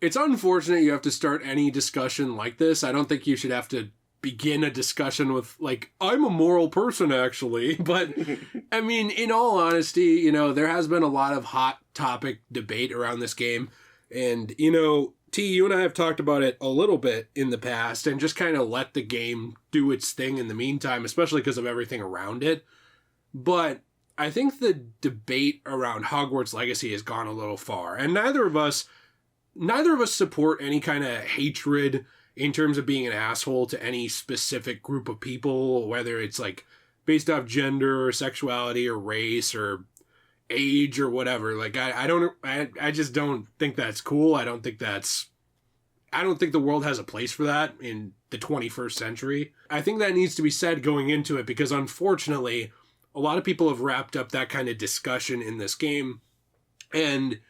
It's unfortunate you have to start any discussion like this. I don't think you should have to begin a discussion with, like, I'm a moral person, actually. But, I mean, in all honesty, you know, there has been a lot of hot topic debate around this game. And, you know, T, you and I have talked about it a little bit in the past and just kind of let the game do its thing in the meantime, especially because of everything around it. But I think the debate around Hogwarts Legacy has gone a little far. And neither of us support any kind of hatred in terms of being an asshole to any specific group of people, whether it's like based off gender or sexuality or race or age or whatever. Like, I just don't think that's cool. I don't think the world has a place for that in the 21st century. I think that needs to be said going into it because unfortunately, a lot of people have wrapped up that kind of discussion in this game. And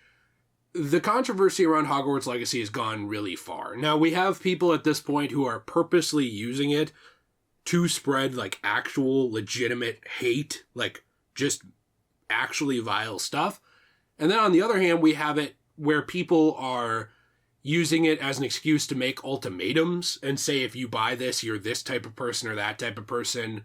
the controversy around Hogwarts Legacy has gone really far. Now, we have people at this point who are purposely using it to spread, like, actual legitimate hate, like, just actually vile stuff. And then on the other hand, we have it where people are using it as an excuse to make ultimatums and say, if you buy this, you're this type of person or that type of person.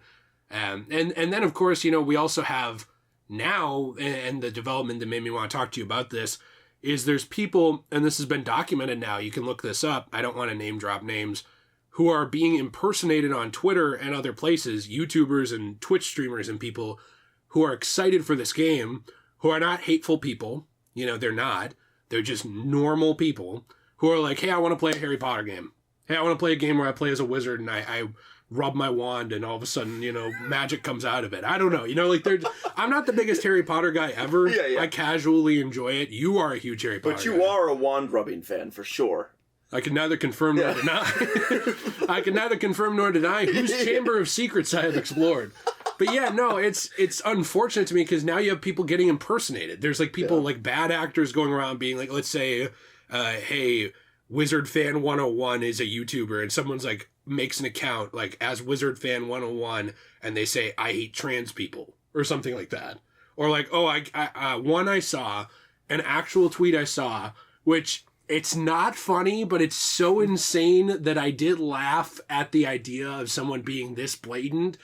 And then, of course, you know, we also have now, and the development that made me want to talk to you about this, is there's people, and this has been documented now, you can look this up, I don't want to name drop names, who are being impersonated on Twitter and other places, YouTubers and Twitch streamers and people who are excited for this game, who are not hateful people, you know, they're not, they're just normal people, who are like, hey, I want to play a Harry Potter game. Hey, I want to play a game where I play as a wizard and I rub my wand and all of a sudden, you know, magic comes out of it. I don't know. You know, like, I'm not the biggest Harry Potter guy ever. Yeah. I casually enjoy it. You are a huge Harry Potter But you are a wand rubbing fan for sure. I can neither confirm nor deny. I can neither confirm nor deny whose Chamber of Secrets I have explored. But yeah, no, it's unfortunate to me because now you have people getting impersonated. There's like people like bad actors going around being like, let's say, hey, Wizard Fan 101 is a YouTuber and someone's like makes an account like as Wizard Fan 101 and they say, I hate trans people or something like that. Or like, oh, I saw, an actual tweet I saw, which it's not funny, but it's so insane that I did laugh at the idea of someone being this blatant,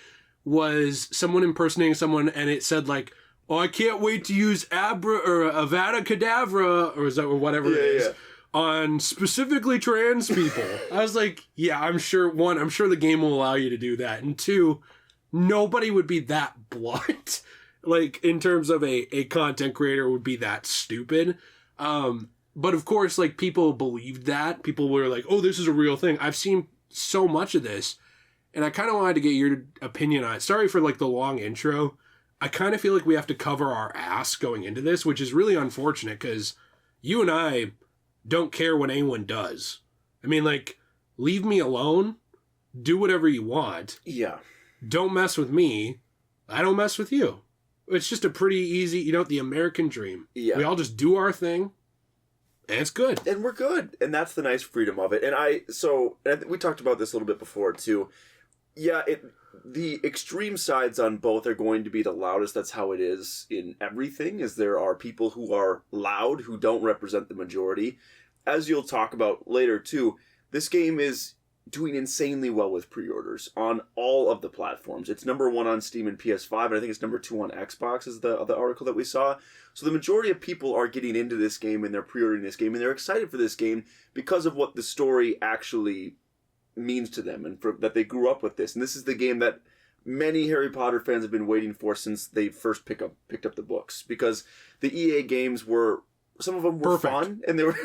was someone impersonating someone and it said like, oh, I can't wait to use Avada Kedavra or whatever it is on specifically trans people. I was like, yeah, I'm sure the game will allow you to do that. And two, nobody would be that blunt. Like, in terms of a content creator would be that stupid. But of course, like, people believed that. People were like, oh, this is a real thing. I've seen so much of this. And I kind of wanted to get your opinion on it. Sorry for, like, the long intro. I kind of feel like we have to cover our ass going into this, which is really unfortunate because you and I don't care what anyone does. I mean, like, leave me alone. Do whatever you want. Yeah. Don't mess with me. I don't mess with you. It's just a pretty easy, you know, the American dream. Yeah. We all just do our thing, and it's good. And we're good. And that's the nice freedom of it. And we talked about this a little bit before, too. Yeah, the extreme sides on both are going to be the loudest. That's how it is in everything, is there are people who are loud, who don't represent the majority. As you'll talk about later, too, this game is doing insanely well with pre-orders on all of the platforms. It's number 1 on Steam and PS5, and I think it's number 2 on Xbox is the article that we saw. So the majority of people are getting into this game and they're pre-ordering this game and they're excited for this game because of what the story actually means to them and that they grew up with this. And this is the game that many Harry Potter fans have been waiting for since they first picked up the books, because the EA games some of them were fun and they're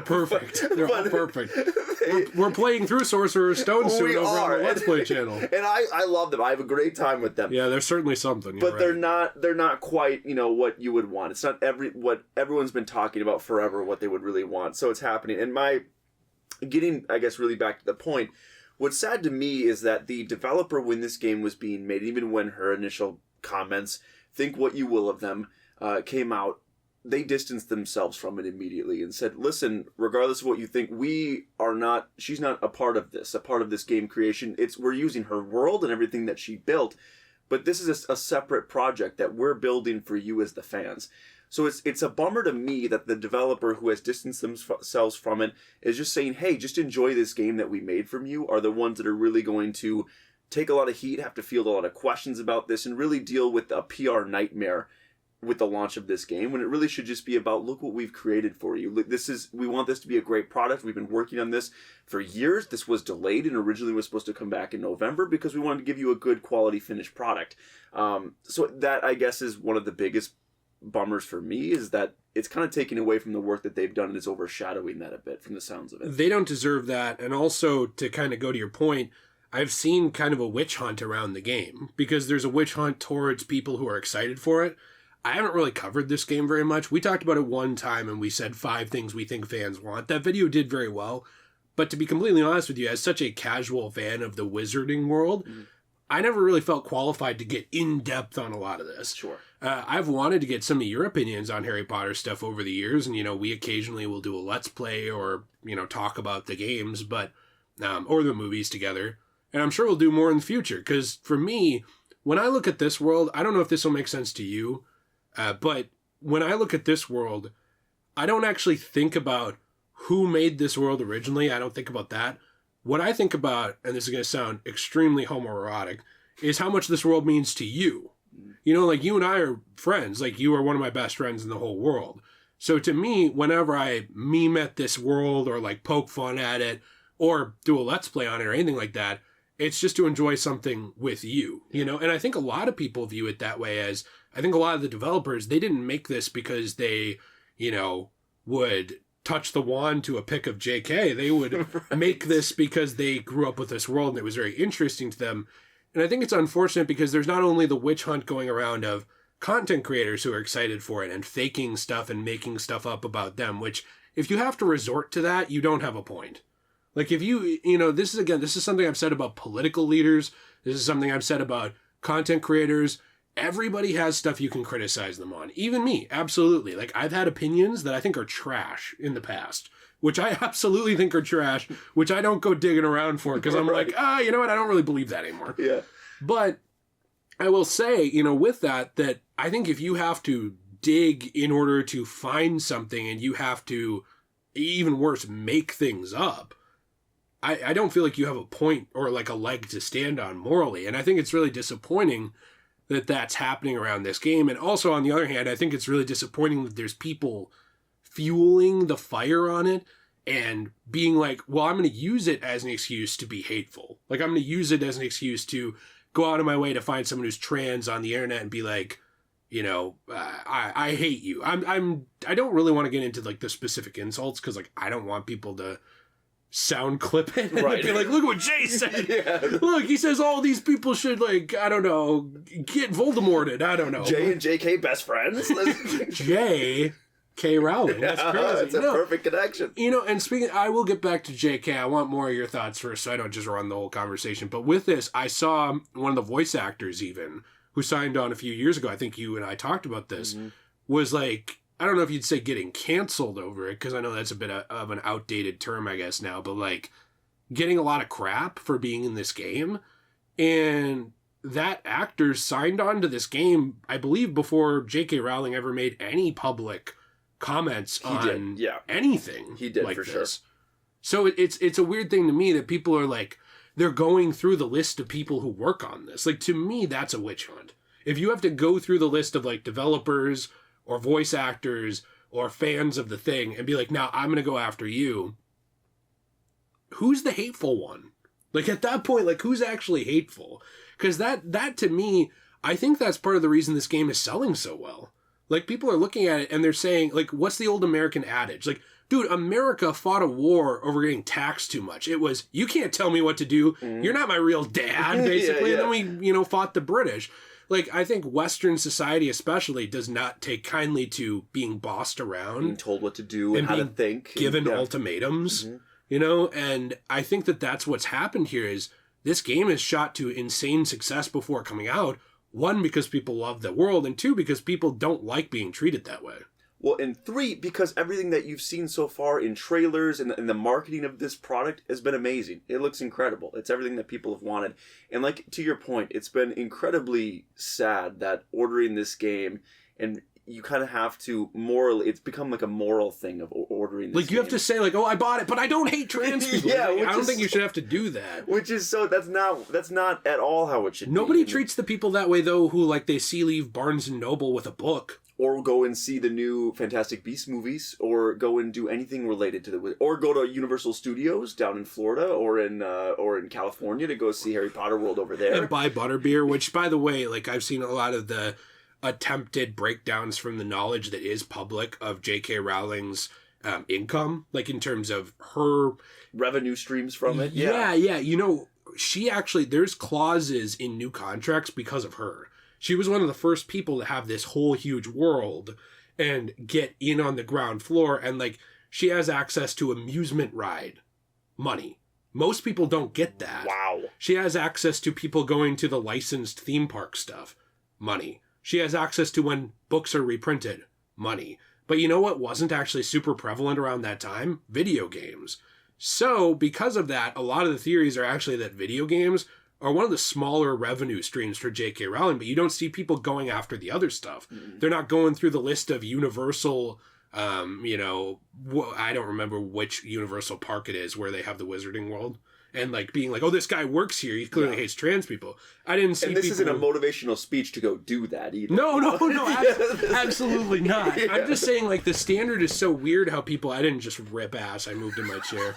perfect. They're all perfect. We're playing through Sorcerer's Stone soon over on the Let's Play channel. And I love them. I have a great time with them. Yeah, there's certainly something. But they're not quite, you know, what you would want. It's not what everyone's been talking about forever, what they would really want. So it's happening. And getting, I guess, really back to the point, what's sad to me is that the developer, when this game was being made, even when her initial comments, think what you will of them, came out, they distanced themselves from it immediately and said, listen, regardless of what you think, she's not a part of this game creation. We're using her world and everything that she built, but this is a separate project that we're building for you as the fans. So it's a bummer to me that the developer who has distanced themselves from it is just saying, hey, just enjoy this game that we made from you, are the ones that are really going to take a lot of heat, have to field a lot of questions about this, and really deal with a PR nightmare with the launch of this game, when it really should just be about, look what we've created for you. We want this to be a great product. We've been working on this for years. This was delayed and originally was supposed to come back in November because we wanted to give you a good quality finished product. So that, I guess, is one of the biggest bummers for me, is that it's kind of taking away from the work that they've done and is overshadowing that a bit from the sounds of it. They don't deserve that. And also, to kind of go to your point, I've seen kind of a witch hunt around the game, because there's a witch hunt towards people who are excited for it. I haven't really covered this game very much. We talked about it one time and we said 5 things we think fans want. That video did very well. But to be completely honest with you, as such a casual fan of the Wizarding World, I never really felt qualified to get in depth on a lot of this. Sure. I've wanted to get some of your opinions on Harry Potter stuff over the years. And, we occasionally will do a Let's Play or, talk about the games, but or the movies together. And I'm sure we'll do more in the future. Because for me, when I look at this world, I don't know if this will make sense to you, but when I look at this world, I don't actually think about who made this world originally. I don't think about that. What I think about, and this is going to sound extremely homoerotic, is how much this world means to you. Like you and I are friends. Like you are one of my best friends in the whole world. So to me, whenever I meme at this world or like poke fun at it or do a Let's Play on it or anything like that, it's just to enjoy something with you, And I think a lot of people view it that way. As I think a lot of the developers, they didn't make this because they, would touch the wand to a pick of JK. They would make this because they grew up with this world and it was very interesting to them. And I think it's unfortunate because there's not only the witch hunt going around of content creators who are excited for it and faking stuff and making stuff up about them, which if you have to resort to that, you don't have a point. Like if this is something I've said about political leaders. This is something I've said about content creators. Everybody has stuff you can criticize them on. Even me, absolutely. Like I've had opinions that I think are trash in the past, which I absolutely think are trash, which I don't go digging around for because I'm like, you know what? I don't really believe that anymore. Yeah. But I will say, with that I think if you have to dig in order to find something and you have to, even worse, make things up, I don't feel like you have a point or like a leg to stand on morally. And I think it's really disappointing that that's happening around this game. And also, on the other hand, I think it's really disappointing that there's people fueling the fire on it and being like, well, I'm going to use it as an excuse to be hateful. Like, I'm going to use it as an excuse to go out of my way to find someone who's trans on the internet and be like, I hate you. I don't really want to get into like the specific insults because like I don't want people to sound clip it and be like, look what Jay said. Yeah. Look, he says all these people should like, I don't know, get Voldemorted. I don't know. Jay and JK best friends? J. K. Rowling. That's crazy. That's a perfect connection. And speaking, I will get back to JK. I want more of your thoughts first so I don't just run the whole conversation. But with this, I saw one of the voice actors even who signed on a few years ago. I think you and I talked about this. Was like, I don't know if you'd say getting canceled over it, because I know that's a bit of an outdated term, I guess, now, but like getting a lot of crap for being in this game. And that actor signed on to this game, I believe, before J.K. Rowling ever made any public comments on anything. He did, like for this. sure. So it's a weird thing to me that people are like, they're going through the list of people who work on this. Like, to me, that's a witch hunt. If you have to go through the list of like developers or voice actors or fans of the thing and be like, now I'm going to go after you, who's the hateful one? Like, at that point, like, who's actually hateful? Because that to me, I think that's part of the reason this game is selling so well. Like, people are looking at it and they're saying, like, what's the old American adage? Like, dude, America fought a war over getting taxed too much. It was, you can't tell me what to do. You're not my real dad, basically. And then we, fought the British. Like, I think Western society especially does not take kindly to being bossed around. Being told what to do and how to think. Given ultimatums, and I think that that's what's happened here is this game is shot to insane success before coming out. 1, because people love the world, and 2, because people don't like being treated that way. Well, and 3, because everything that you've seen so far in trailers and the marketing of this product has been amazing. It looks incredible. It's everything that people have wanted. And like, to your point, it's been incredibly sad that ordering this game, and you kind of have to morally, it's become like a moral thing of ordering this Like, you have to say, like, oh, I bought it, but I don't hate trans people. Yeah, I don't think you should have to do that. Which is that's not at all how it should be. Nobody treats the people that way, though, who, like, they leave Barnes & Noble with a book. Or go and see the new Fantastic Beasts movies, or go and do anything related to or go to Universal Studios down in Florida or in California to go see Harry Potter World over there. And buy butterbeer, which, by the way, like, I've seen a lot of the attempted breakdowns from the knowledge that is public of J.K. Rowling's income, like, in terms of her revenue streams from it. Yeah. You know, she actually, there's clauses in new contracts because of her. She was one of the first people to have this whole huge world and get in on the ground floor. And, like, she has access to amusement ride money. Most people don't get that. Wow. She has access to people going to the licensed theme park stuff. Money. She has access to when books are reprinted. Money. But you know what wasn't actually super prevalent around that time? Video games. So, because of that, a lot of the theories are actually that video games are one of the smaller revenue streams for J.K. Rowling, but you don't see people going after the other stuff. Mm-hmm. They're not going through the list of Universal, I don't remember which Universal park it is where they have the Wizarding World, and, like, being like, oh, this guy works here, he clearly hates trans people. I didn't see. And this isn't a motivational speech to go do that either. No, absolutely not. Yeah. I'm just saying, like, the standard is so weird how people, I didn't just rip ass, I moved in my chair.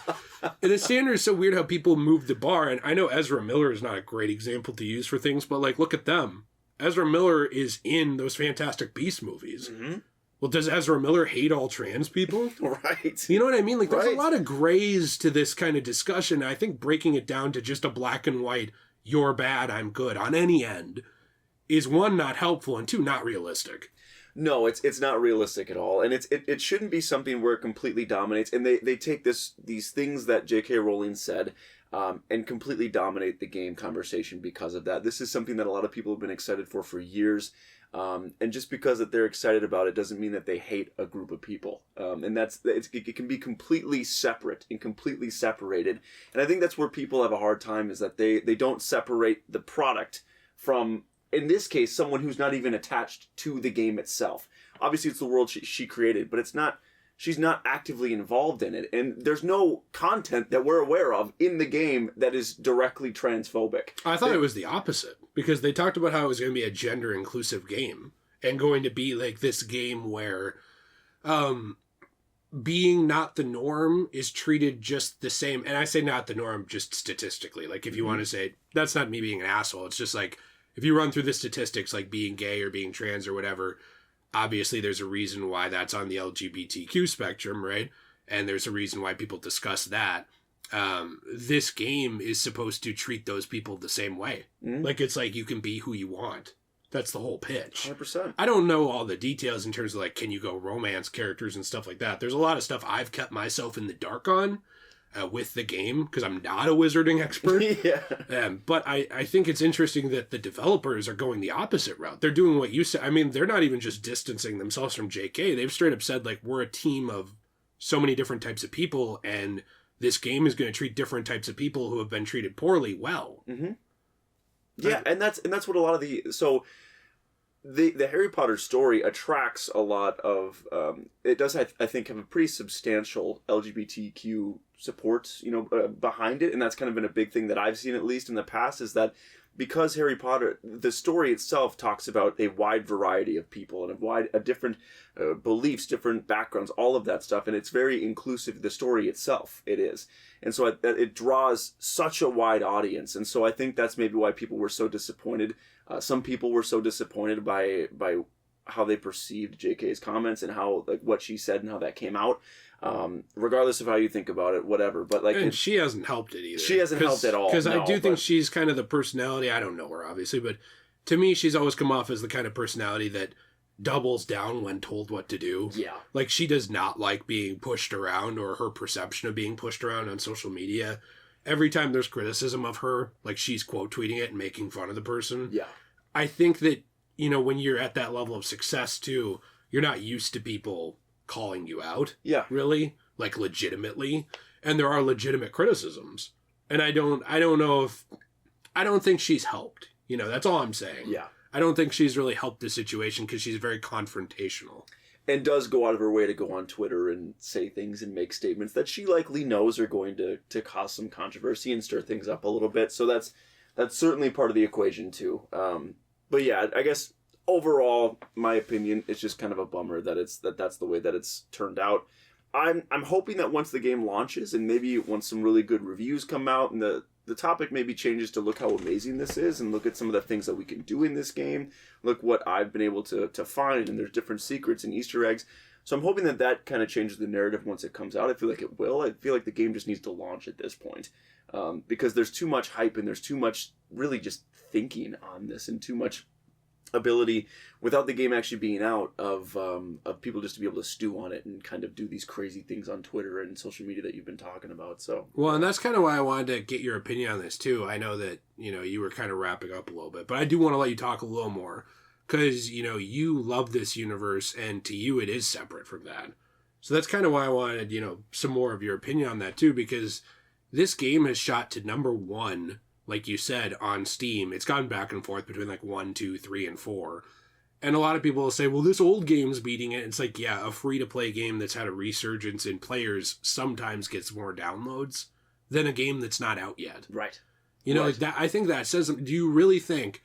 The standard is so weird how people move the bar, and I know Ezra Miller is not a great example to use for things, but, like, look at them. Ezra Miller is in those Fantastic Beasts movies. Mm-hmm. Well, does Ezra Miller hate all trans people? Right. You know what I mean? Like, there's a lot of grays to this kind of discussion. I think breaking it down to just a black and white, you're bad, I'm good, on any end, is, one, not helpful, and two, not realistic. No, it's not realistic at all. And it shouldn't be something where it completely dominates. And they take these things that J.K. Rowling said and completely dominate the game conversation because of that. This is something that a lot of people have been excited for years. And just because that they're excited about it doesn't mean that they hate a group of people. And it can be completely separate and completely separated. And I think that's where people have a hard time, is that they don't separate the product from, in this case, someone who's not even attached to the game itself. Obviously, it's the world she created, but she's not actively involved in it. And there's no content that we're aware of in the game that is directly transphobic. I thought it was the opposite, because they talked about how it was going to be a gender-inclusive game and going to be, like, this game where being not the norm is treated just the same. And I say not the norm just statistically. Like, if you want to say, that's not me being an asshole. It's just like, if you run through the statistics, like being gay or being trans or whatever, obviously there's a reason why that's on the LGBTQ spectrum, right? And there's a reason why people discuss that. This game is supposed to treat those people the same way. Mm-hmm. Like, it's like you can be who you want. That's the whole pitch. 100%. I don't know all the details in terms of, like, can you go romance characters and stuff like that. There's a lot of stuff I've kept myself in the dark on with the game, because I'm not a wizarding expert. Yeah. But I think it's interesting that the developers are going the opposite route. They're doing what you said. I mean, they're not even just distancing themselves from JK. They've straight up said, like, we're a team of so many different types of people, and this game is going to treat different types of people who have been treated poorly well. Mm-hmm. Yeah, and that's what a lot of the Harry Potter story attracts a lot of. It does, I think, have a pretty substantial LGBTQ support, behind it, and that's kind of been a big thing that I've seen, at least in the past, is that because Harry Potter, the story itself talks about a wide variety of people and a different beliefs, different backgrounds, all of that stuff, and it's very inclusive. The story itself, it is, and so it draws such a wide audience, and so I think that's maybe why people were so disappointed. Some people were so disappointed by how they perceived JK's comments and how, like, what she said and how that came out. Regardless of how you think about it, whatever. But, like, and she hasn't helped it either. She hasn't helped at all. Because I do think she's kind of the personality. I don't know her, obviously, but to me, she's always come off as the kind of personality that doubles down when told what to do. Yeah. Like, she does not like being pushed around, or her perception of being pushed around on social media. Every time there's criticism of her, like, she's quote tweeting it and making fun of the person. Yeah. I think that, when you're at that level of success too, you're not used to people calling you out. Yeah. Really? Like, legitimately. And there are legitimate criticisms. And I don't think she's helped. That's all I'm saying. Yeah. I don't think she's really helped the situation because she's very confrontational. And does go out of her way to go on Twitter and say things and make statements that she likely knows are going to cause some controversy and stir things up a little bit. So that's certainly part of the equation too. But yeah, I guess overall, my opinion, it's just kind of a bummer that that's the way that it's turned out. I'm hoping that once the game launches and maybe once some really good reviews come out and the topic maybe changes to look how amazing this is and look at some of the things that we can do in this game. Look what I've been able to find, and there's different secrets and Easter eggs. So I'm hoping that kind of changes the narrative once it comes out. I feel like it will. I feel like the game just needs to launch at this point. Because there's too much hype and there's too much really just thinking on this and too much ability without the game actually being out of people just to be able to stew on it and kind of do these crazy things on Twitter and social media that you've been talking about. So well, and that's kind of why I wanted to get your opinion on this too. I know that you were kind of wrapping up a little bit, but I do want to let you talk a little more because you love this universe and to you it is separate from that. So that's kind of why I wanted some more of your opinion on that too, because this game has shot to #1. Like you said, on Steam. It's gone back and forth between like 1, 2, 3, and 4. And a lot of people will say, well, this old game's beating it. It's like, yeah, a free-to-play game that's had a resurgence in players sometimes gets more downloads than a game that's not out yet. Right. Like that. I think that says, do you really think,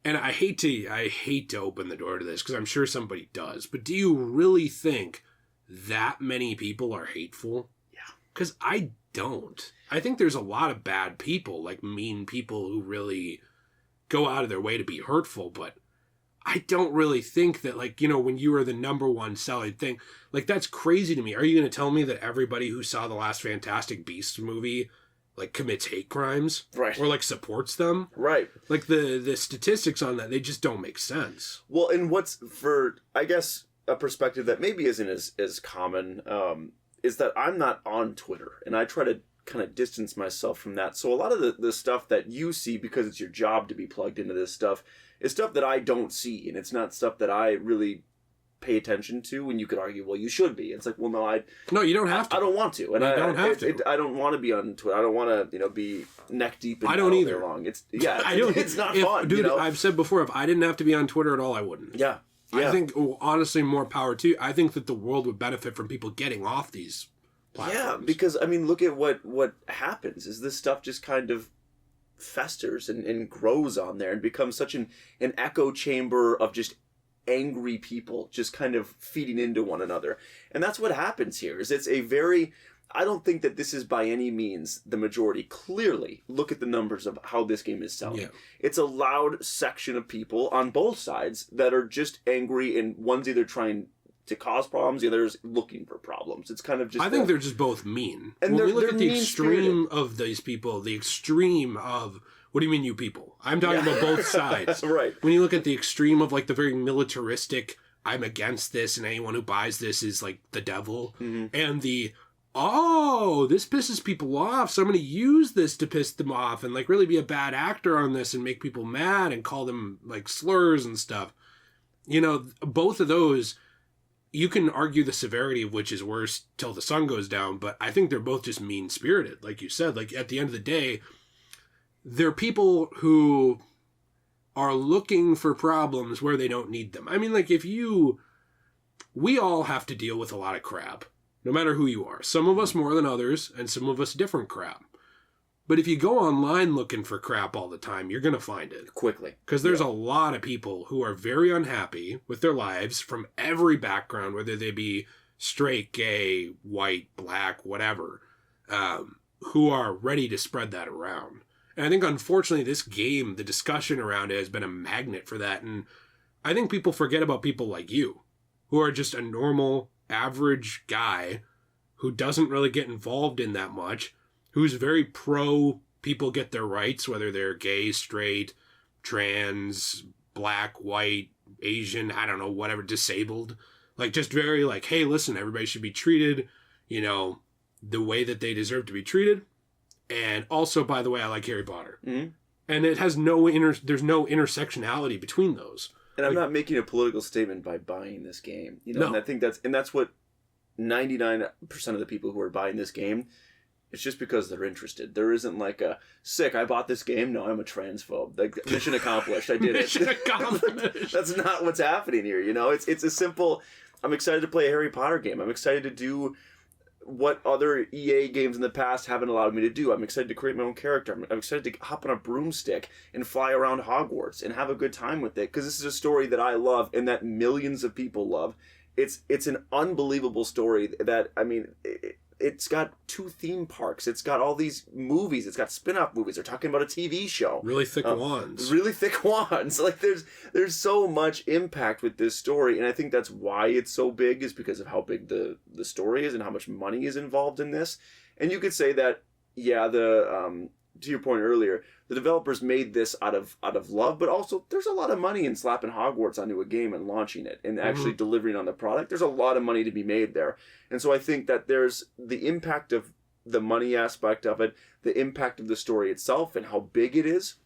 and I hate to open the door to this because I'm sure somebody does, but do you really think that many people are hateful? Yeah. Because I don't. I think there's a lot of bad people, like mean people who really go out of their way to be hurtful, but I don't really think that, like, when you are the #1 selling thing, like, that's crazy to me. Are you going to tell me that everybody who saw the last Fantastic Beasts movie, like, commits hate crimes? Right. Or, like, supports them? Right. Like, the statistics on that, they just don't make sense. Well, and what's, for, I guess, a perspective that maybe isn't as common, is that I'm not on Twitter, and I try to kind of distance myself from that. So a lot of the stuff that you see, because it's your job to be plugged into this stuff, is stuff that I don't see, and it's not stuff that I really pay attention to. And you could argue, well, you should be. It's like, well, no, you don't have to. I don't want to, and I don't have to. I don't want to be on Twitter. I don't want to, be neck deep in I don't either. Long. It's It's not fun. Dude, I've said before, if I didn't have to be on Twitter at all, I wouldn't. Yeah. I think, honestly, more power to you. I think that the world would benefit from people getting off these platforms. Yeah, because, look at what happens is this stuff just kind of festers and grows on there and becomes such an echo chamber of just angry people just kind of feeding into one another. And that's what happens here, is it's a very... I don't think that this is by any means the majority. Clearly, look at the numbers of how this game is selling. Yeah. It's a loud section of people on both sides that are just angry, and one's either trying to cause problems, the other's looking for problems. It's kind of just... I think they're just both mean. And when we look at the extreme of these people, the extreme of... What do you mean, you people? I'm talking about both sides. Right. When you look at the extreme of, like, the very militaristic, I'm against this, and anyone who buys this is, like, the devil. Mm-hmm. And the... oh, this pisses people off, so I'm going to use this to piss them off and, like, really be a bad actor on this and make people mad and call them, like, slurs and stuff. Both of those, you can argue the severity of which is worse till the sun goes down, but I think they're both just mean-spirited, like you said. Like, at the end of the day, they're people who are looking for problems where they don't need them. I mean, like, we all have to deal with a lot of crap. No matter who you are. Some of us more than others, and some of us different crap. But if you go online looking for crap all the time, you're going to find it. Quickly. Because there's a lot of people who are very unhappy with their lives from every background, whether they be straight, gay, white, black, whatever, who are ready to spread that around. And I think, unfortunately, this game, the discussion around it has been a magnet for that. And I think people forget about people like you, who are just a normal... average guy who doesn't really get involved in that much, who's very pro people get their rights, whether they're gay, straight, trans, black, white, Asian, I don't know, whatever, disabled. Like, just very like, hey, listen, everybody should be treated, the way that they deserve to be treated. And also, by the way, I like Harry Potter. Mm-hmm. And it has there's no intersectionality between those. And I'm not making a political statement by buying this game. No. And I think that's what 99% of the people who are buying this game it's just because they're interested. There isn't like a sick, I bought this game, no, I'm a transphobe. Like, mission accomplished, I did it. Mission accomplished. That's not what's happening here, you know? It's a simple, I'm excited to play a Harry Potter game. I'm excited to do what other EA games in the past haven't allowed me to do. I'm excited to create my own character. I'm excited to hop on a broomstick and fly around Hogwarts and have a good time with it, because this is a story that I love and that millions of people love. It's an unbelievable story that, I mean, it's got 2 theme parks. It's got all these movies. It's got spin-off movies. They're talking about a TV show. Really thick wands. Really thick wands. Like, there's so much impact with this story, and I think that's why it's so big, is because of how big the story is and how much money is involved in this. And you could say that, yeah, to your point earlier, the developers made this out of love, but also there's a lot of money in slapping Hogwarts onto a game and launching it and actually delivering on the product. There's a lot of money to be made there. And so I think that there's the impact of the money aspect of it, the impact of the story itself and how big it is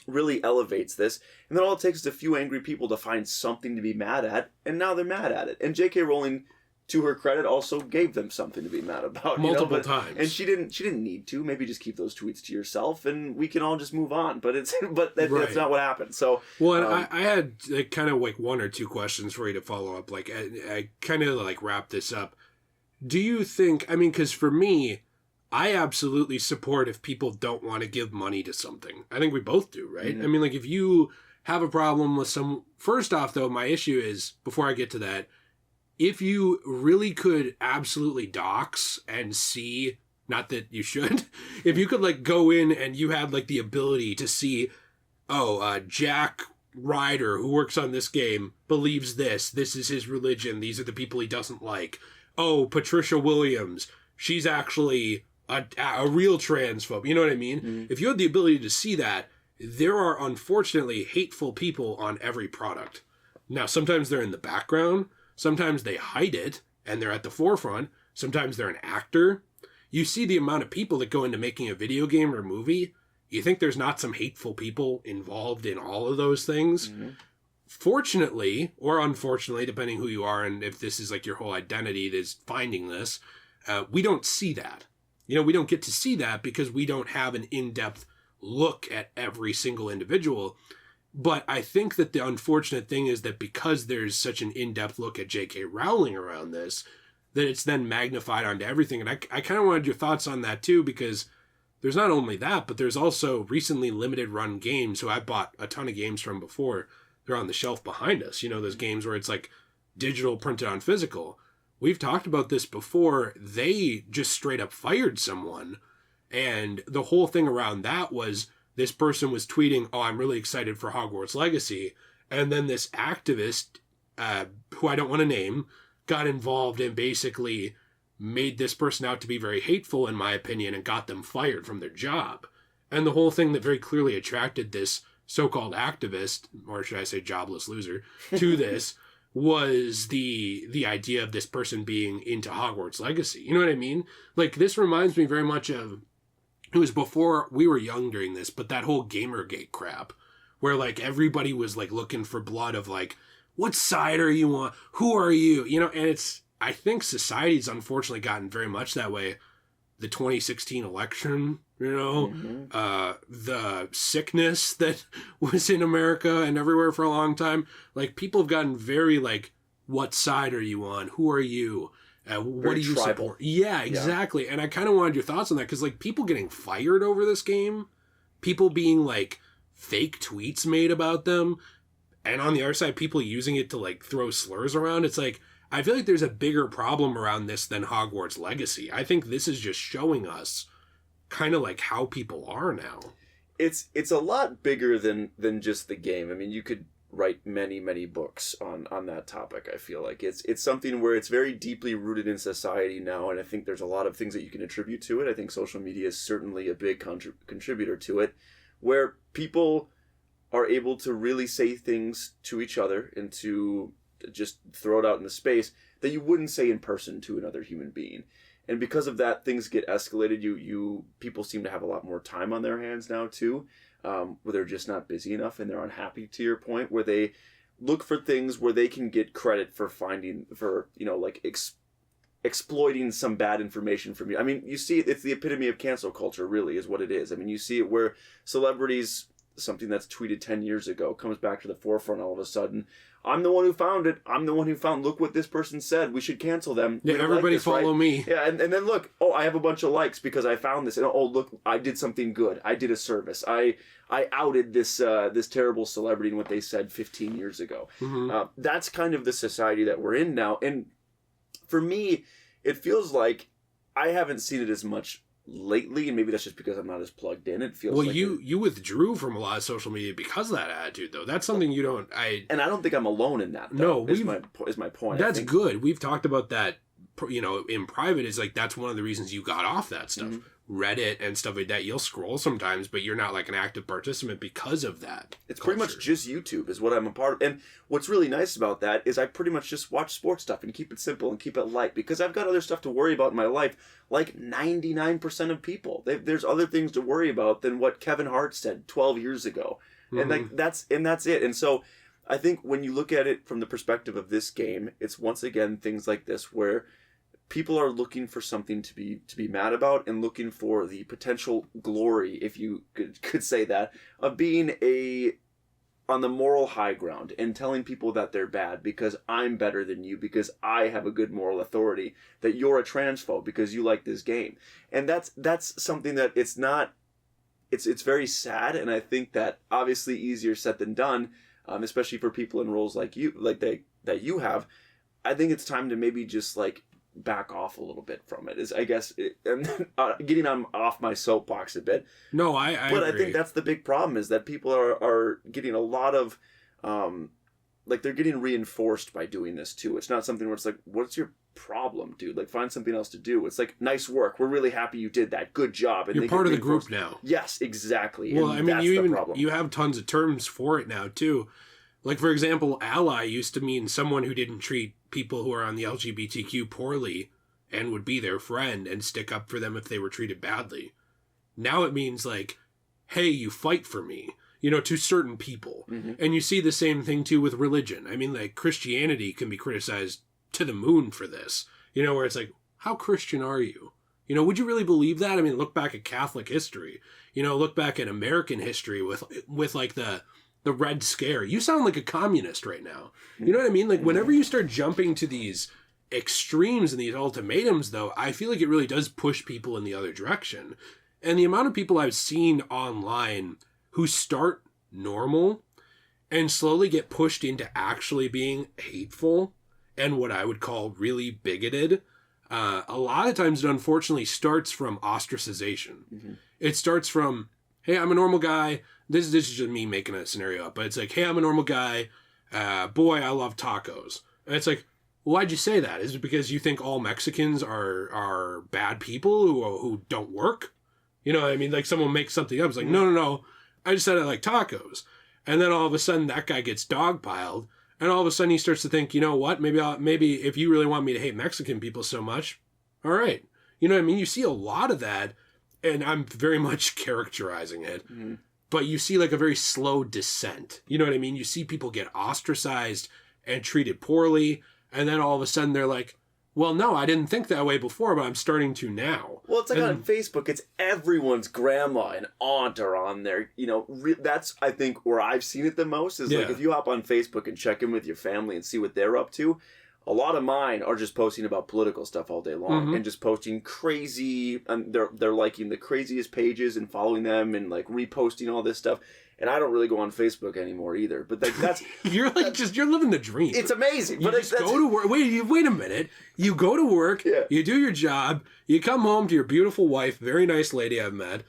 really elevates this. And then all it takes is a few angry people to find something to be mad at, and now they're mad at it. And J.K. Rowling, to her credit, also gave them something to be mad about multiple times, and she didn't need to. Maybe just keep those tweets to yourself, and we can all just move on. But that's not what happened. So well, and I had kind of like 1 or 2 questions for you to follow up. Like I kind of like wrap this up. Do you think? I mean, because for me, I absolutely support if people don't want to give money to something. I think we both do, right? Mm-hmm. I mean, like if you have a problem with some. First off, though, my issue is, before I get to that, if you really could absolutely dox and see, not that you should, if you could like go in and you had like the ability to see, Jack Ryder, who works on this game, believes this is his religion, these are the people he doesn't like. Oh, Patricia Williams, she's actually a real transphobe. You know what I mean? Mm-hmm. If you had the ability to see that, there are unfortunately hateful people on every product. Now, sometimes they're in the background. Sometimes they hide it and they're at the forefront. Sometimes they're an actor. You see the amount of people that go into making a video game or movie. You think there's not some hateful people involved in all of those things? Mm-hmm. Fortunately, or unfortunately, depending who you are and if this is like your whole identity that is finding this, we don't see that. You know, we don't get to see that because we don't have an in-depth look at every single individual. But I think that the unfortunate thing is that because there's such an in-depth look at J.K. Rowling around this, that it's then magnified onto everything. And I kind of wanted your thoughts on that too, because there's not only that, but there's also recently limited run games who I bought a ton of games from before. They're on the shelf behind us. You know, those games where it's like digital printed on physical. We've talked about this before. They just straight up fired someone. And the whole thing around that was, this person was tweeting, oh, I'm really excited for Hogwarts Legacy. And then this activist, who I don't want to name, got involved and basically made this person out to be very hateful, in my opinion, and got them fired from their job. And the whole thing that very clearly attracted this so-called activist, or should I say jobless loser, to this was the idea of this person being into Hogwarts Legacy. You know what I mean? Like, this reminds me very much of, it was before we were young during this, but that whole Gamergate crap, where like everybody was like looking for blood of like, what side are you on? Who are you? You know, and I think society's unfortunately gotten very much that way. The 2016 election, you know, the sickness that was in America and everywhere for a long time. Like, people have gotten very like, what side are you on? Who are you? What do you support? Yeah, exactly. Yeah. And I kind of wanted your thoughts on that, because like people getting fired over this game, people being like fake tweets made about them, and on the other side, people using it to like throw slurs around. It's like, I feel like there's a bigger problem around this than Hogwarts Legacy. I think this is just showing us kind of like how people are now. It's a lot bigger than just the game. I mean, you could write many books on that topic. I feel like it's something where it's very deeply rooted in society now, and I think there's a lot of things that you can attribute to it. I think social media is certainly a big contributor to it, where people are able to really say things to each other and to just throw it out into space that you wouldn't say in person to another human being. And because of that, things get escalated. People seem to have a lot more time on their hands now too, where they're just not busy enough and they're unhappy, to your point, where they look for things where they can get credit for exploiting some bad information from you. I mean, you see it's the epitome of cancel culture, really, is what it is. I mean, you see it where celebrities, something that's tweeted 10 years ago, comes back to the forefront all of a sudden. I'm the one who found it. I'm the one who found, look what this person said. We should cancel them. Yeah, everybody like this, follow me. Yeah, and then look, oh, I have a bunch of likes because I found this. And oh, look, I did something good. I did a service. I outed this this terrible celebrity and what they said 15 years ago. That's kind of the society that we're in now. And for me, it feels like I haven't seen it as much lately, and maybe that's just because I'm not as plugged in. It feels like you withdrew from a lot of social media because of that attitude, though. That's something you don't. And I don't think I'm alone in that. Though, no, is my point. That's good. We've talked about that. You know, in private, is like that's one of the reasons you got off that stuff. Reddit and stuff like that. You'll scroll sometimes, but you're not like an active participant because of that. It's culture. Pretty much just YouTube is what I'm a part of. And what's really nice about that is I pretty much just watch sports stuff and keep it simple and keep it light because I've got other stuff to worry about in my life. Like 99% of people, there's other things to worry about than what Kevin Hart said 12 years ago. And like that's it. And so I think when you look at it from the perspective of this game, it's once again things like this where people are looking for something to be mad about and looking for the potential glory, if you could say that, of being on the moral high ground and telling people that they're bad because I'm better than you, because I have a good moral authority, that you're a transphobe because you like this game. And that's something that it's very sad, and I think that obviously easier said than done, especially for people in roles like you, that you have. I think it's time to maybe just like back off a little bit from it, is I guess and getting off my soapbox a bit. No, I but agree. I think that's the big problem, is that people are getting a lot of like they're getting reinforced by doing this too. It's not something where it's like, what's your problem, dude? Like, find something else to do. It's like, nice work, we're really happy you did that, good job. And you're part of the group now. Yes, exactly. Well, and I mean, that's you have tons of terms for it now too. Like, for example, ally used to mean someone who didn't treat people who are on the LGBTQ poorly and would be their friend and stick up for them if they were treated badly. Now it means like, hey, you fight for me, you know, to certain people. And you see the same thing too with religion. I mean, like, Christianity can be criticized to the moon for this, you know, where it's like, how Christian are you? You know, would you really believe that? I mean, look back at Catholic history, you know, look back at American history with like the Red Scare. You sound like a communist right now. You know what I mean? Like, whenever you start jumping to these extremes and these ultimatums, though, I feel like it really does push people in the other direction. And the amount of people I've seen online who start normal and slowly get pushed into actually being hateful and what I would call really bigoted, a lot of times it unfortunately starts from ostracization. It starts from, hey, I'm a normal guy. This is just me making a scenario up, but it's like, hey, I'm a normal guy. Boy, I love tacos. And it's like, why'd you say that? Is it because you think all Mexicans are bad people who don't work? You know what I mean? Like, someone makes something up. It's like, no. I just said I like tacos. And then all of a sudden that guy gets dogpiled. And all of a sudden he starts to think, you know what? Maybe if you really want me to hate Mexican people so much, all right. You know what I mean? You see a lot of that, and I'm very much characterizing it. But you see like a very slow descent. You know what I mean? You see people get ostracized and treated poorly. And then all of a sudden they're like, well, no, I didn't think that way before, but I'm starting to now. Well, it's like on Facebook, it's everyone's grandma and aunt are on there. You know, that's, I think, where I've seen it the most is like if you hop on Facebook and check in with your family and see what they're up to, a lot of mine are just posting about political stuff all day long and just posting crazy, and they're liking the craziest pages and following them and like reposting all this stuff. And I don't really go on Facebook anymore either. But like, that's you're living the dream. It's amazing. You just go to work. Wait a minute. You go to work. Yeah. You do your job. You come home to your beautiful wife, very nice lady I've met.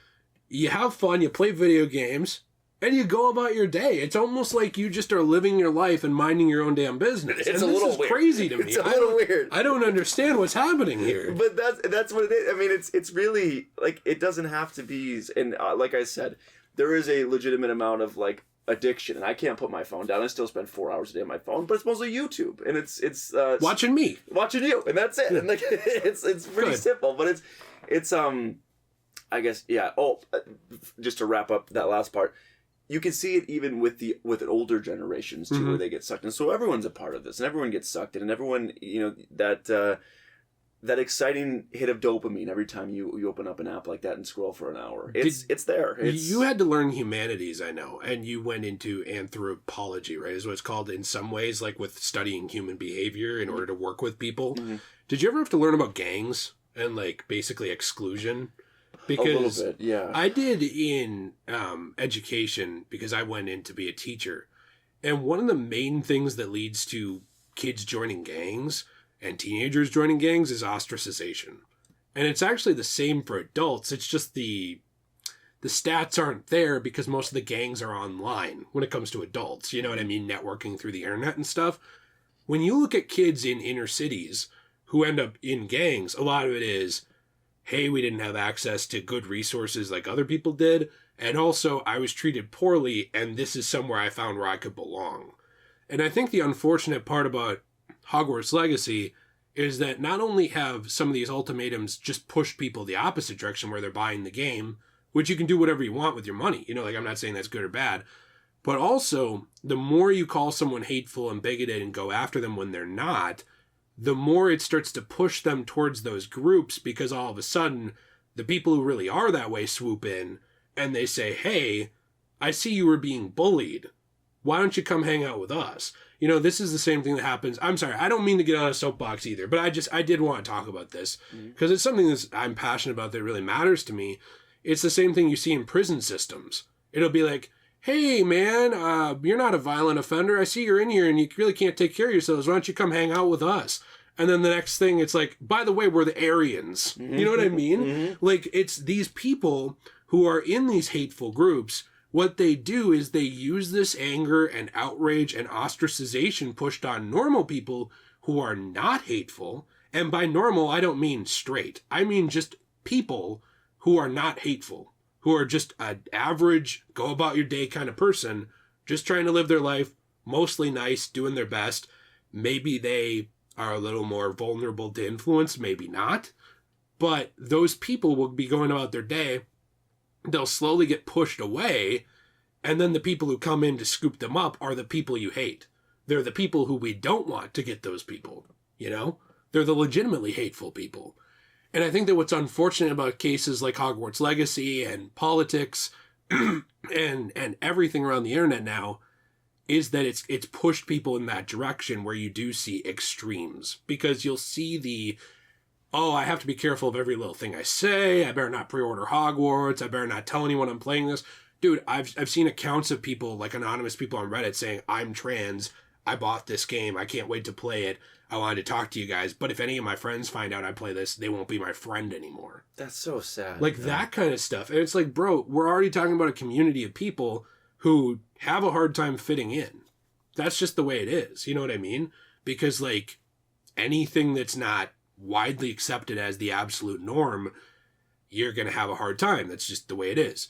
You have fun. You play video games. And you go about your day. It's almost like you just are living your life and minding your own damn business. It's a little weird. Crazy to me. It's a little weird. I don't understand what's happening here. But that's what it is. I mean, it's really like, it doesn't have to be. And like I said, there is a legitimate amount of like addiction, and I can't put my phone down. I still spend 4 hours a day on my phone, but it's mostly YouTube, and it's watching me, watching you, and that's it. And like, it's pretty simple, but it's I guess, yeah. Oh, just to wrap up that last part. You can see it even with older generations too, where they get sucked in. So everyone's a part of this, and everyone gets sucked in, and everyone, you know, that that exciting hit of dopamine every time you open up an app like that and scroll for an hour. It's there. You had to learn humanities, I know, and you went into anthropology, right? Is what it's called in some ways, like with studying human behavior in order to work with people. Mm-hmm. Did you ever have to learn about gangs and like basically exclusion? Because a little bit, yeah. I did in education because I went in to be a teacher. And one of the main things that leads to kids joining gangs and teenagers joining gangs is ostracization. And it's actually the same for adults. It's just the stats aren't there because most of the gangs are online when it comes to adults. You know what I mean? Networking through the internet and stuff. When you look at kids in inner cities who end up in gangs, a lot of it is, hey, we didn't have access to good resources like other people did. And also, I was treated poorly, and this is somewhere I found where I could belong. And I think the unfortunate part about Hogwarts Legacy is that not only have some of these ultimatums just pushed people the opposite direction where they're buying the game, which you can do whatever you want with your money. You know, like I'm not saying that's good or bad. But also, the more you call someone hateful and bigoted and go after them when they're not, the more it starts to push them towards those groups because all of a sudden, the people who really are that way swoop in and they say, hey, I see you were being bullied. Why don't you come hang out with us? You know, this is the same thing that happens. I'm sorry, I don't mean to get on a soapbox either, but I did want to talk about this because it's something that I'm passionate about that really matters to me. It's the same thing you see in prison systems. It'll be like, hey, man, you're not a violent offender. I see you're in here and you really can't take care of yourselves. Why don't you come hang out with us? And then the next thing, it's like, by the way, we're the Aryans. You know what I mean? Mm-hmm. Like, it's these people who are in these hateful groups. What they do is they use this anger and outrage and ostracization pushed on normal people who are not hateful. And by normal, I don't mean straight. I mean just people who are not hateful, who are just an average, go about your day kind of person, just trying to live their life, mostly nice, doing their best. Maybe they are a little more vulnerable to influence, maybe not. But those people will be going about their day. They'll slowly get pushed away, and then the people who come in to scoop them up are the people you hate. They're the people who we don't want to get those people, you know? They're the legitimately hateful people. And I think that what's unfortunate about cases like Hogwarts Legacy and politics and everything around the internet now is that it's pushed people in that direction where you do see extremes. Because you'll see oh, I have to be careful of every little thing I say. I better not pre-order Hogwarts. I better not tell anyone I'm playing this. Dude, I've seen accounts of people, like anonymous people on Reddit saying, I'm trans. I bought this game. I can't wait to play it. I wanted to talk to you guys. But if any of my friends find out I play this, they won't be my friend anymore. That's so sad. Like that kind of stuff. And it's like, bro, we're already talking about a community of people who have a hard time fitting in. That's just the way it is. You know what I mean? Because like anything that's not widely accepted as the absolute norm, you're going to have a hard time. That's just the way it is.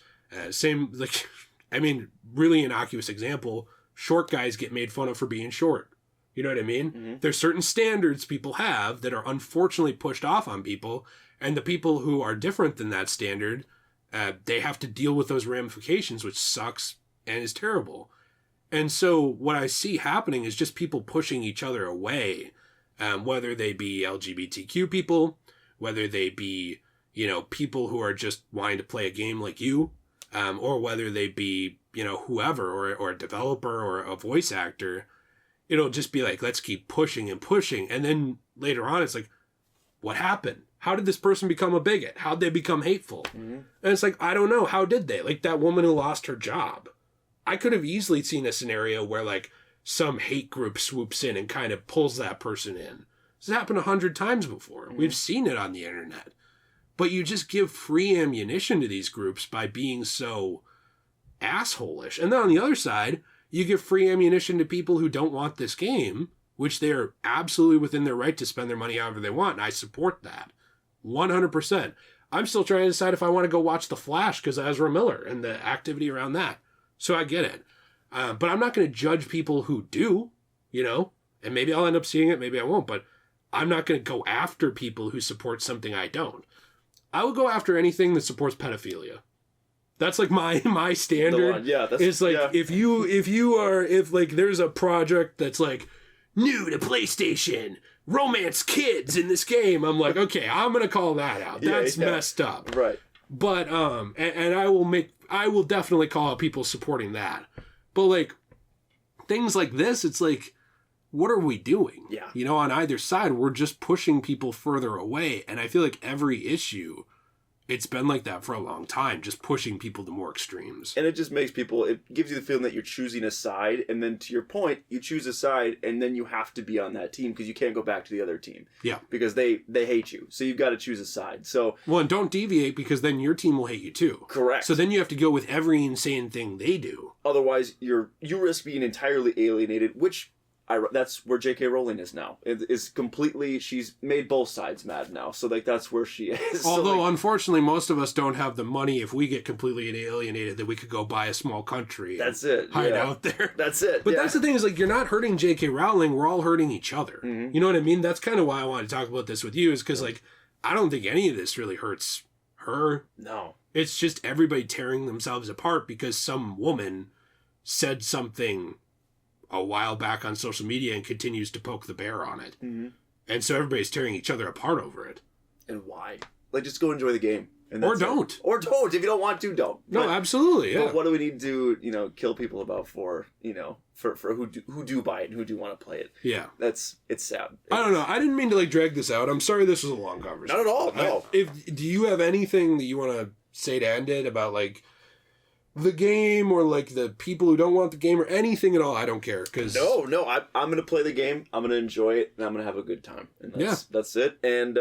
Same, like, I mean, really innocuous example, short guys get made fun of for being short. You know what I mean? Mm-hmm. There's certain standards people have that are unfortunately pushed off on people, and the people who are different than that standard, they have to deal with those ramifications, which sucks and is terrible. And so what I see happening is just people pushing each other away. Whether they be LGBTQ people, whether they be, you know, people who are just wanting to play a game like you, or whether they be, you know, whoever, or a developer or a voice actor, it'll just be like, let's keep pushing and pushing. And then later on, it's like, what happened? How did this person become a bigot? How'd they become hateful? Mm-hmm. And it's like, I don't know. How did they? Like that woman who lost her job. I could have easily seen a scenario where like, some hate group swoops in and kind of pulls that person in. This has happened 100 times before. Mm-hmm. We've seen it on the internet. But you just give free ammunition to these groups by being so asshole-ish. And then on the other side, you give free ammunition to people who don't want this game, which they're absolutely within their right to spend their money however they want. And I support that. 100%. I'm still trying to decide if I want to go watch The Flash because of Ezra Miller and the activity around that. So I get it. But I'm not going to judge people who do, you know, and maybe I'll end up seeing it, maybe I won't, but I'm not going to go after people who support something I don't. I will go after anything that supports pedophilia. That's like my standard. Yeah, that's, it's like, yeah. if like there's a project that's like new to PlayStation, romance kids in this game. I'm like, okay, I'm gonna call that out. That's messed up. Right. But and I will definitely call out people supporting that. But like things like this, it's like, what are we doing? Yeah. You know, on either side, we're just pushing people further away. And I feel like every issue, it's been like that for a long time, just pushing people to more extremes. And it just makes people, it gives you the feeling that you're choosing a side, and then to your point, you choose a side, and then you have to be on that team because you can't go back to the other team. Yeah. Because they hate you. So you've got to choose a side. So well, and don't deviate because then your team will hate you too. Correct. So then you have to go with every insane thing they do. Otherwise, you risk being entirely alienated, which that's where J.K. Rowling is now. It is completely, she's made both sides mad now. So like that's where she is. Although so, like, unfortunately, most of us don't have the money if we get completely alienated that we could go buy a small country. That's it. Hide out there. That's it. But that's the thing is like you're not hurting J.K. Rowling. We're all hurting each other. Mm-hmm. You know what I mean? That's kind of why I want to talk about this with you is because like I don't think any of this really hurts her. No. It's just everybody tearing themselves apart because some woman said something a while back on social media and continues to poke the bear on it. Mm-hmm. And so everybody's tearing each other apart over it. And why? Like, just go enjoy the game. And Or don't. Or don't. If you don't want to, don't. No, absolutely, yeah. But what do we need to, kill people about for who do buy it and who do want to play it? Yeah. It's sad. I don't know. I didn't mean to, drag this out. I'm sorry this was a long conversation. Not at all, no. Do you have anything that you want to say to end it about, the game or, the people who don't want the game or anything at all? I don't care. No, I'm going to play the game. I'm going to enjoy it, and I'm going to have a good time. And that's it. And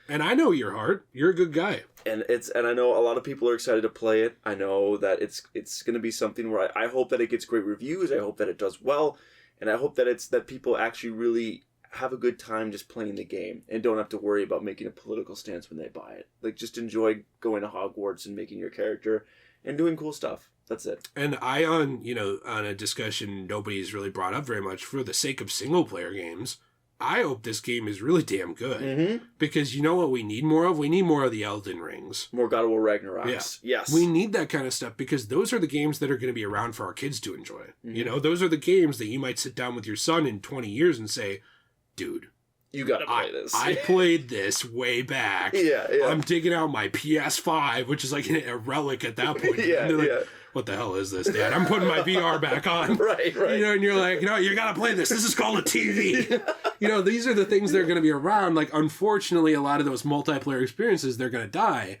I know your heart. You're a good guy. And I know a lot of people are excited to play it. I know that it's going to be something where I hope that it gets great reviews. I hope that it does well. And I hope that people actually really have a good time just playing the game and don't have to worry about making a political stance when they buy it. Just enjoy going to Hogwarts and making your character and doing cool stuff. That's it. And on a discussion nobody's really brought up very much, for the sake of single player games, I hope this game is really damn good. Mm-hmm. Because you know what we need more of? We need more of the Elden Rings. More God of War Ragnarok. Yeah. Yes. We need that kind of stuff because those are the games that are going to be around for our kids to enjoy. Mm-hmm. Those are the games that you might sit down with your son in 20 years and say, dude, you gotta play this. I played this way back. Yeah. I'm digging out my PS5, which is a relic at that point. Yeah. What the hell is this, Dad? I'm putting my VR back on. Right. And you're like, no, you gotta play this. This is called a TV. These are the things that are gonna be around. Unfortunately, a lot of those multiplayer experiences, they're gonna die.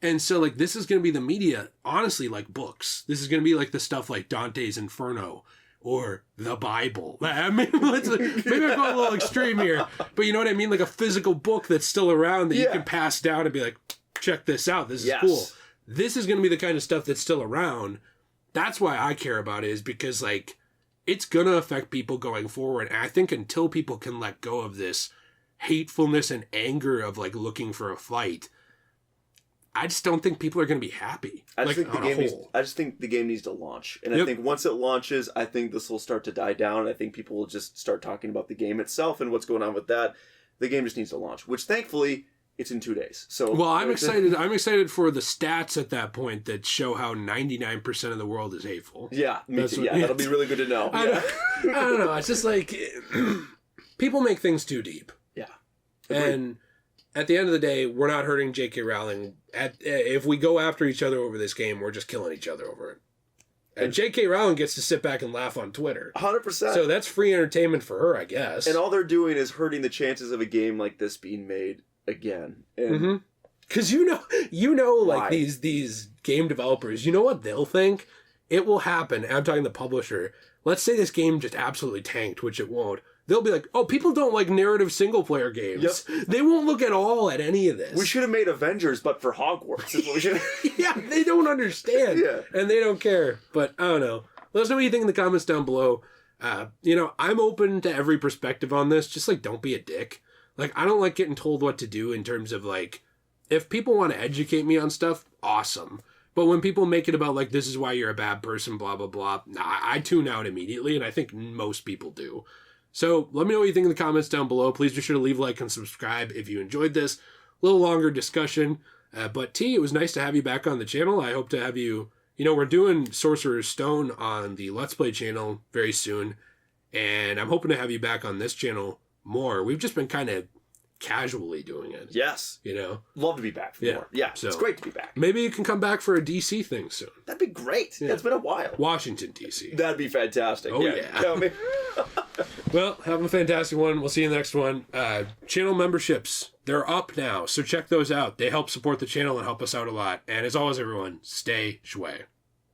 And so, this is gonna be the media, honestly, like books. This is gonna be the stuff like Dante's Inferno or the Bible. Maybe I'm going a little extreme here, but you know what I mean? A physical book that's still around that you can pass down and be like, check this out. This is cool. This is going to be the kind of stuff that's still around. That's why I care about it, is because it's going to affect people going forward. And I think until people can let go of this hatefulness and anger of looking for a fight, I just don't think people are going to be happy. I just think the game needs to launch. And I think once it launches, I think this will start to die down. I think people will just start talking about the game itself and what's going on with that. The game just needs to launch, which thankfully it's in 2 days. So well, I'm excited. I'm excited for the stats at that point that show how 99% of the world is hateful. Yeah, me too. That'll be really good to know. I don't know. It's just people make things too deep. Yeah. Agreed. And at the end of the day, we're not hurting J.K. Rowling. If we go after each other over this game, we're just killing each other over it. And J.K. Rowling gets to sit back and laugh on Twitter. 100%. So that's free entertainment for her, I guess. And all they're doing is hurting the chances of a game like this being made again. And because these game developers, you know what they'll think? It will happen. I'm talking the publisher. Let's say this game just absolutely tanked, which it won't. They'll be like, oh, people don't like narrative single-player games. Yep. They won't look at all at any of this. We should have made Avengers, but for Hogwarts. Is what we should Yeah, they don't understand. And they don't care. But I don't know. Let us know what you think in the comments down below. I'm open to every perspective on this. Just, don't be a dick. I don't like getting told what to do in terms of, if people want to educate me on stuff, awesome. But when people make it about, this is why you're a bad person, blah, blah, blah, I tune out immediately, and I think most people do. So let me know what you think in the comments down below. Please be sure to leave a like and subscribe if you enjoyed this. A little longer discussion. But T, it was nice to have you back on the channel. I hope to have you... we're doing Sorcerer's Stone on the Let's Play channel very soon. And I'm hoping to have you back on this channel more. We've just been kind of casually doing it. Yes. You know? Love to be back for more. Yeah, so it's great to be back. Maybe you can come back for a DC thing soon. That'd be great. Yeah. It's been a while. Washington, DC. That'd be fantastic. Oh, yeah. Well, have a fantastic one. We'll see you in the next one. Channel memberships, they're up now, so check those out. They help support the channel and help us out a lot. And as always, everyone, stay shway.